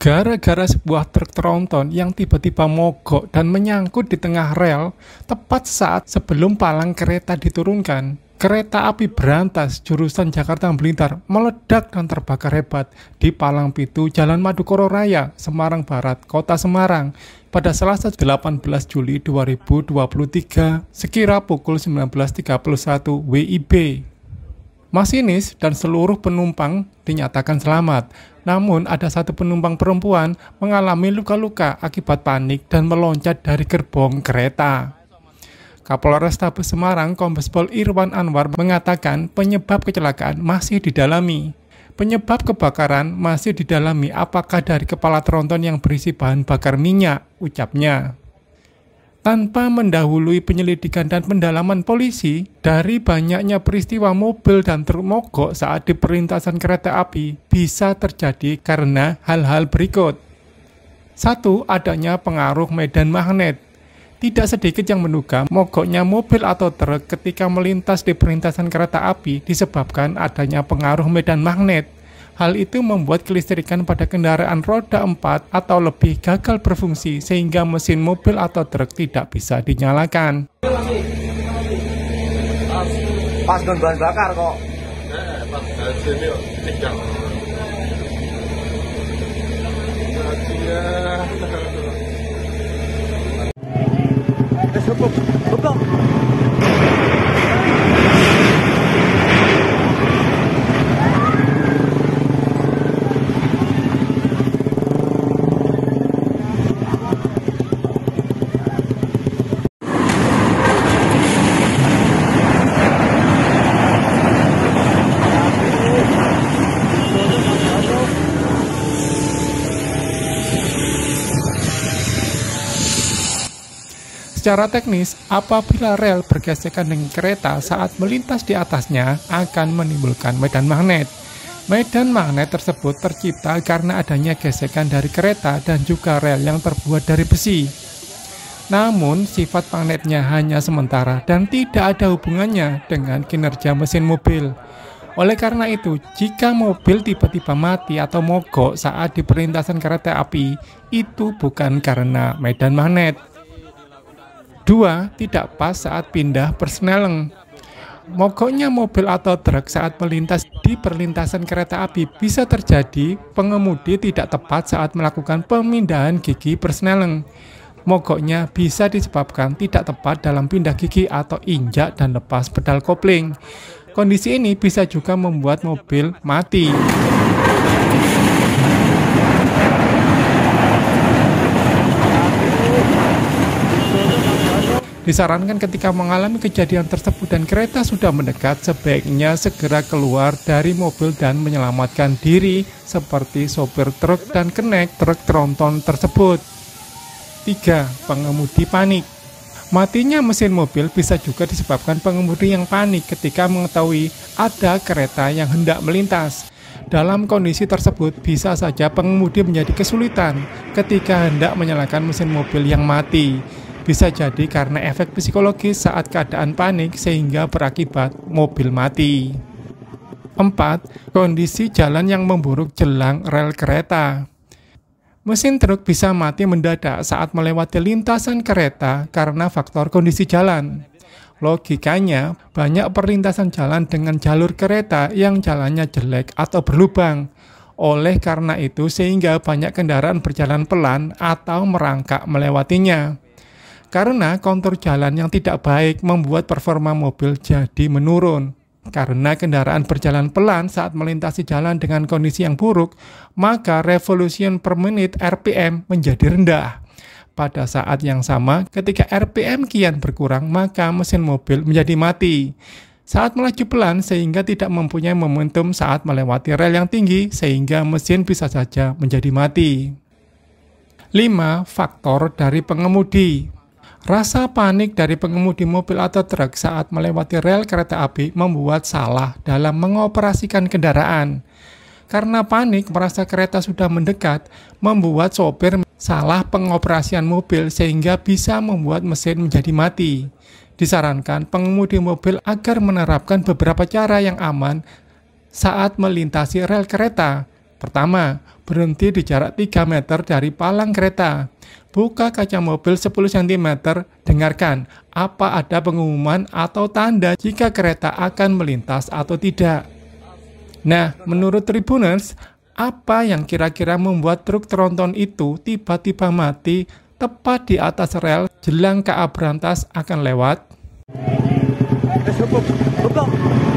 Gara-gara sebuah truk tronton yang tiba-tiba mogok dan menyangkut di tengah rel, tepat saat sebelum palang kereta diturunkan, kereta api berantas jurusan Jakarta Blitar meledak dan terbakar hebat di Palang Pitu, Jalan Madukoro Raya, Semarang Barat, Kota Semarang, pada Selasa 18 Juli 2023, sekira pukul 19.31 WIB. Masinis dan seluruh penumpang dinyatakan selamat, namun ada satu penumpang perempuan mengalami luka-luka akibat panik dan meloncat dari gerbong kereta. Kapolrestabes Semarang Kombes Pol Irwan Anwar mengatakan penyebab kecelakaan masih didalami. Penyebab kebakaran masih didalami apakah dari kepala tronton yang berisi bahan bakar minyak, ucapnya. Tanpa mendahului penyelidikan dan pendalaman polisi, dari banyaknya peristiwa mobil dan truk mogok saat di perlintasan kereta api bisa terjadi karena hal-hal berikut. 1. Adanya pengaruh medan magnet. Tidak sedikit yang menduga mogoknya mobil atau truk ketika melintas di perlintasan kereta api disebabkan adanya pengaruh medan magnet. Hal itu membuat kelistrikan pada kendaraan roda 4 atau lebih gagal berfungsi sehingga mesin mobil atau truk tidak bisa dinyalakan. Pas gon bahan bakar kok. Pas sini tinggal. Bebang. Secara teknis, apabila rel bergesekan dengan kereta saat melintas di atasnya akan menimbulkan medan magnet. Medan magnet tersebut tercipta karena adanya gesekan dari kereta dan juga rel yang terbuat dari besi. Namun, sifat magnetnya hanya sementara dan tidak ada hubungannya dengan kinerja mesin mobil. Oleh karena itu, jika mobil tiba-tiba mati atau mogok saat di perlintasan kereta api, itu bukan karena medan magnet. 2. Tidak pas saat pindah persneleng. Mogoknya mobil atau truk saat melintas di perlintasan kereta api bisa terjadi pengemudi tidak tepat saat melakukan pemindahan gigi persneleng. Mogoknya bisa disebabkan tidak tepat dalam pindah gigi atau injak dan lepas pedal kopling. Kondisi ini bisa juga membuat mobil mati. Disarankan ketika mengalami kejadian tersebut dan kereta sudah mendekat, sebaiknya segera keluar dari mobil dan menyelamatkan diri seperti sopir truk dan kenek truk tronton tersebut. 3. Pengemudi panik. Matinya mesin mobil bisa juga disebabkan pengemudi yang panik ketika mengetahui ada kereta yang hendak melintas. Dalam kondisi tersebut, bisa saja pengemudi menjadi kesulitan ketika hendak menyalakan mesin mobil yang mati. Bisa jadi karena efek psikologis saat keadaan panik sehingga berakibat mobil mati. 4. Kondisi jalan yang memburuk jelang rel kereta. Mesin truk bisa mati mendadak saat melewati lintasan kereta karena faktor kondisi jalan. Logikanya, banyak perlintasan jalan dengan jalur kereta yang jalannya jelek atau berlubang. Oleh karena itu, sehingga banyak kendaraan berjalan pelan atau merangkak melewatinya. Karena kontur jalan yang tidak baik membuat performa mobil jadi menurun. Karena kendaraan berjalan pelan saat melintasi jalan dengan kondisi yang buruk, maka revolution per menit RPM menjadi rendah. Pada saat yang sama, ketika RPM kian berkurang, maka mesin mobil menjadi mati. Saat melaju pelan sehingga tidak mempunyai momentum saat melewati rel yang tinggi, sehingga mesin bisa saja menjadi mati. 5. Faktor dari pengemudi. Rasa panik dari pengemudi mobil atau truk saat melewati rel kereta api membuat salah dalam mengoperasikan kendaraan. Karena panik merasa kereta sudah mendekat, membuat sopir salah pengoperasian mobil sehingga bisa membuat mesin menjadi mati. Disarankan pengemudi mobil agar menerapkan beberapa cara yang aman saat melintasi rel kereta. Pertama, berhenti di jarak 3 meter dari palang kereta. Buka kaca mobil 10 cm, dengarkan apa ada pengumuman atau tanda jika kereta akan melintas atau tidak. Nah, menurut Tribuners, apa yang kira-kira membuat truk tronton itu tiba-tiba mati tepat di atas rel jelang KA Brantas akan lewat? Bebang.